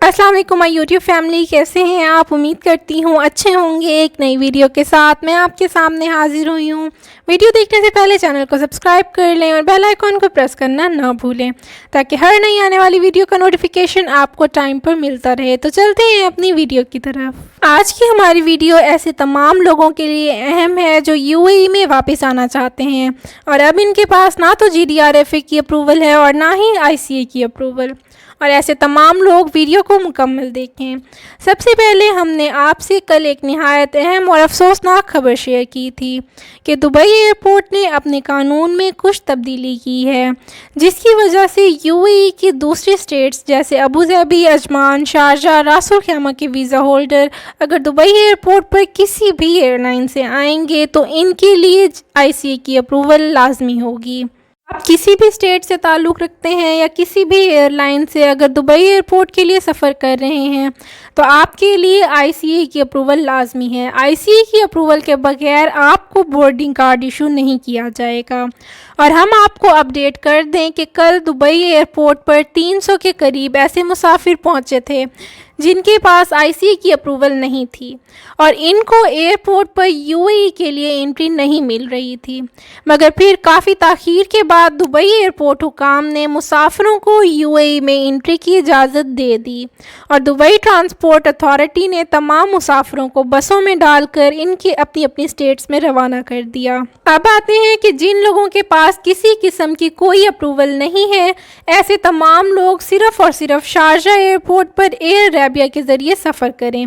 अस्सलाम वालेकुम my YouTube family, कैसे हैं आप? उम्मीद करती हूँ अच्छे होंगे। एक नई वीडियो के साथ मैं आपके सामने हाजिर हुई हूँ। वीडियो देखने से पहले चैनल को सब्सक्राइब कर लें और बेल आइकॉन को प्रेस करना ना भूलें ताकि हर नई आने वाली वीडियो का नोटिफिकेशन आपको टाइम पर मिलता रहे। तो चलते हैं अपनी वीडियो की तरफ। आज की हमारी वीडियो ऐसे तमाम लोगों के लिए अहम है जो यूएई में वापस आना चाहते हैं और अब इनके पास ना तो GDRFA की अप्रूवल है और ना ही ICA की अप्रूवल। और ऐसे तमाम लोग वीडियो को मुकम्मल देखें। सबसे पहले हमने आपसे कल एक निहायत अहम और अफसोसनाक खबर शेयर की थी कि दुबई एयरपोर्ट ने अपने कानून में कुछ तब्दीली की है जिसकी वजह से यूएई की दूसरी स्टेट्स जैसे अबू धाबी, अजमान, शारजा, रास अल खैमा के वीज़ा होल्डर अगर दुबई एयरपोर्ट पर किसी भी एयरलाइन से आएंगे तो इनके लिए ICA की अप्रूवल लाजमी होगी। आप किसी भी स्टेट से ताल्लुक़ रखते हैं या किसी भी एयरलाइन से अगर दुबई एयरपोर्ट के लिए सफ़र कर रहे हैं तो आपके लिए ICA की अप्रूवल लाजमी है। ICA की अप्रूवल के बगैर आपको बोर्डिंग कार्ड इशू नहीं किया जाएगा। और हम आपको अपडेट कर दें कि कल दुबई एयरपोर्ट पर 300 के करीब ऐसे मुसाफिर पहुंचे थे जिनके पास ICA की अप्रूवल नहीं थी और इनको एयरपोर्ट पर यूएई के लिए एंट्री नहीं मिल रही थी। मगर फिर काफ़ी ताख़ीर के बाद दुबई एयरपोर्ट हुकाम ने मुसाफिरों को यूएई में एंट्री की इजाज़त दे दी और दुबई ट्रांसपोर्ट अथॉरिटी ने तमाम मुसाफिरों को बसों में डालकर इनकी अपनी अपनी स्टेट्स में रवाना कर दिया। अब आते हैं कि जिन लोगों के पास किसी किस्म की कोई अप्रूवल नहीं है, ऐसे तमाम लोग सिर्फ़ और सिर्फ शारजा एयरपोर्ट पर एयर अरेबिया के ज़रिए सफ़र करें।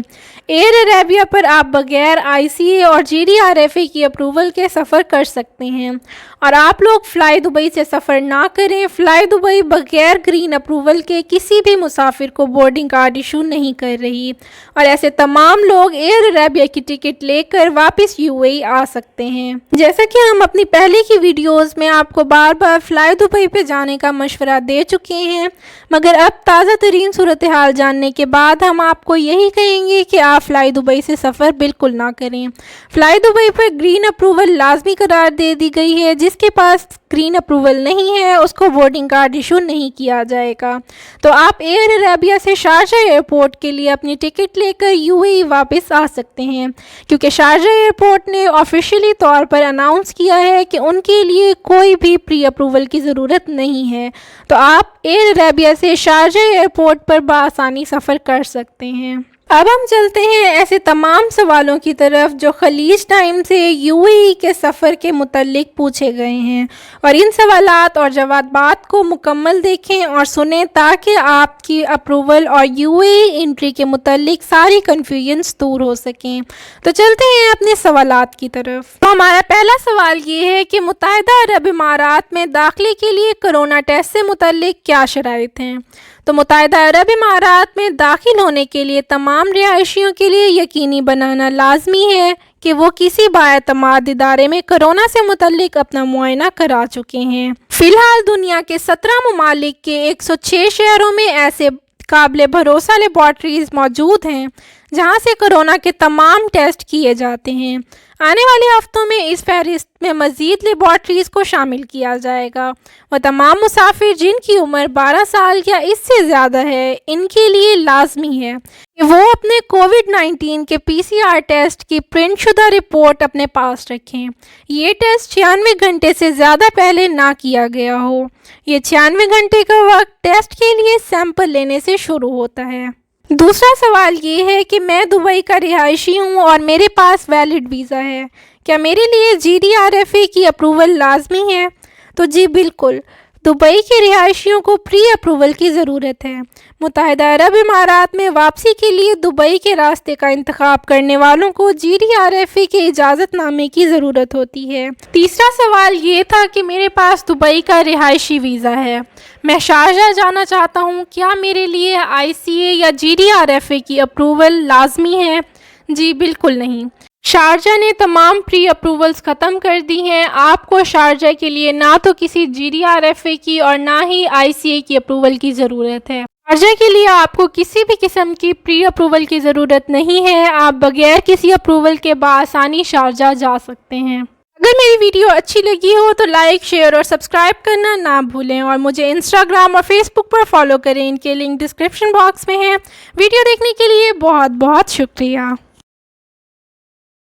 एयर अरेबिया पर आप बगैर ICA और GDRFA की अप्रूवल के सफ़र कर सकते हैं और आप लोग फ़्लाई दुबई से सफ़र ना करें। फ़्लाई दुबई बगैर ग्रीन अप्रूवल के किसी भी मुसाफिर को बोर्डिंग कार्ड इशू नहीं कर रही और ऐसे तमाम लोग एयर अरेबिया की टिकट लेकर वापस यूएई आ सकते हैं। जैसा कि हम अपनी पहले की वीडियोज़ में आपको बार बार फ़्लाई दुबई पे जाने का मशवरा दे चुके हैं, मगर अब ताज़ा तरीन सूरत हाल जानने के बाद हम आपको यही कहेंगे कि आप फ़्लाई दुबई से सफ़र बिल्कुल ना करें। फ़्लाई दुबई पर ग्रीन अप्रूवल लाजमी करार दे दी गई है। जिसके पास ग्रीन अप्रूवल नहीं है उसको बोर्डिंग कार्ड इशू नहीं किया जाएगा। तो आप एयर अरेबिया से शारजा एयरपोर्ट के लिए अपनी टिकट लेकर यूएई वापस आ सकते हैं क्योंकि शारजा एयरपोर्ट ने ऑफिशियली तौर पर अनाउंस किया है कि उनके लिए कोई भी प्री अप्रूवल की ज़रूरत नहीं है। तो आप एयर अरेबिया से शारजा एयरपोर्ट पर बआसानी सफ़र कर सकते हैं। अब हम चलते हैं ऐसे तमाम सवालों की तरफ जो खलीज टाइम से यूएई के सफ़र के मुतल्लिक पूछे गए हैं और इन सवालात और जवाबात को मुकम्मल देखें और सुनें ताकि आपकी अप्रूवल और यूएई एंट्री के मुतल्लिक सारी कन्फ्यूजन्स दूर हो सकें। तो चलते हैं अपने सवालात की तरफ। तो हमारा पहला सवाल ये है कि मुत्तहिदा अरब इमारात में दाखिले के लिए कोरोना टेस्ट से मुतल्लिक क्या शराइत हैं? तो मुत्तहिदा अरब इमारात में दाखिल होने के लिए तमाम रिहायशियों के लिए यकीनी बनाना लाजमी है कि वो किसी बाएतमाद इदारे में कोरोना से मुतल्लिक अपना मुआयना करा चुके हैं। फ़िलहाल दुनिया के 17 ममालिक के 106 शहरों में ऐसे काबिल भरोसा लेबॉर्ट्रीज़ मौजूद हैं जहां से कोरोना के तमाम टेस्ट किए जाते हैं। आने वाले हफ्तों में इस फहरिस्त में मज़ीद लेबॉर्ट्रीज़ को शामिल किया जाएगा। वह तमाम मुसाफिर जिनकी उम्र 12 साल या इससे ज़्यादा है इनके लिए लाजमी है कि वो अपने कोविड-19 के PCR टेस्ट की प्रिंटशुदा रिपोर्ट अपने पास रखें। ये टेस्ट 96 घंटे से ज़्यादा पहले ना किया गया हो। ये 96 घंटे का वक्त टेस्ट के लिए सैंपल लेने से शुरू होता है। दूसरा सवाल ये है कि मैं दुबई का रिहायशी हूँ और मेरे पास वैलिड वीज़ा है, क्या मेरे लिए GDRFA की अप्रूवल लाजमी है? तो जी बिल्कुल, दुबई के रिहायशियों को प्री अप्रूवल की ज़रूरत है। मुत्तहिदा अरब इमारात में वापसी के लिए दुबई के रास्ते का इंतखाब करने वालों को GDRFA के इजाज़तनामे की ज़रूरत होती है। तीसरा सवाल ये था कि मेरे पास दुबई का रिहायशी वीज़ा है, मैं शारजा जाना चाहता हूँ, क्या मेरे लिए ICA या GDRFA की अप्रूवल लाजमी है? जी बिल्कुल नहीं, शारजा ने तमाम प्री अप्रूवल्स ख़त्म कर दी हैं। आपको शारजा के लिए ना तो किसी GDRFA की और ना ही ICA की अप्रूवल की ज़रूरत है। शारजा के लिए आपको किसी भी किस्म की प्री अप्रूवल की ज़रूरत नहीं है। आप बगैर किसी अप्रूवल के बआसानी शारजा जा सकते हैं। اگر میری ویڈیو اچھی لگی ہو تو لائک، شیئر اور سبسکرائب کرنا نہ بھولیں، اور مجھے انسٹاگرام اور فیس بک پر فالو کریں، ان کے لنک ڈسکرپشن باکس میں ہیں۔ ویڈیو دیکھنے کے لیے بہت بہت شکریہ۔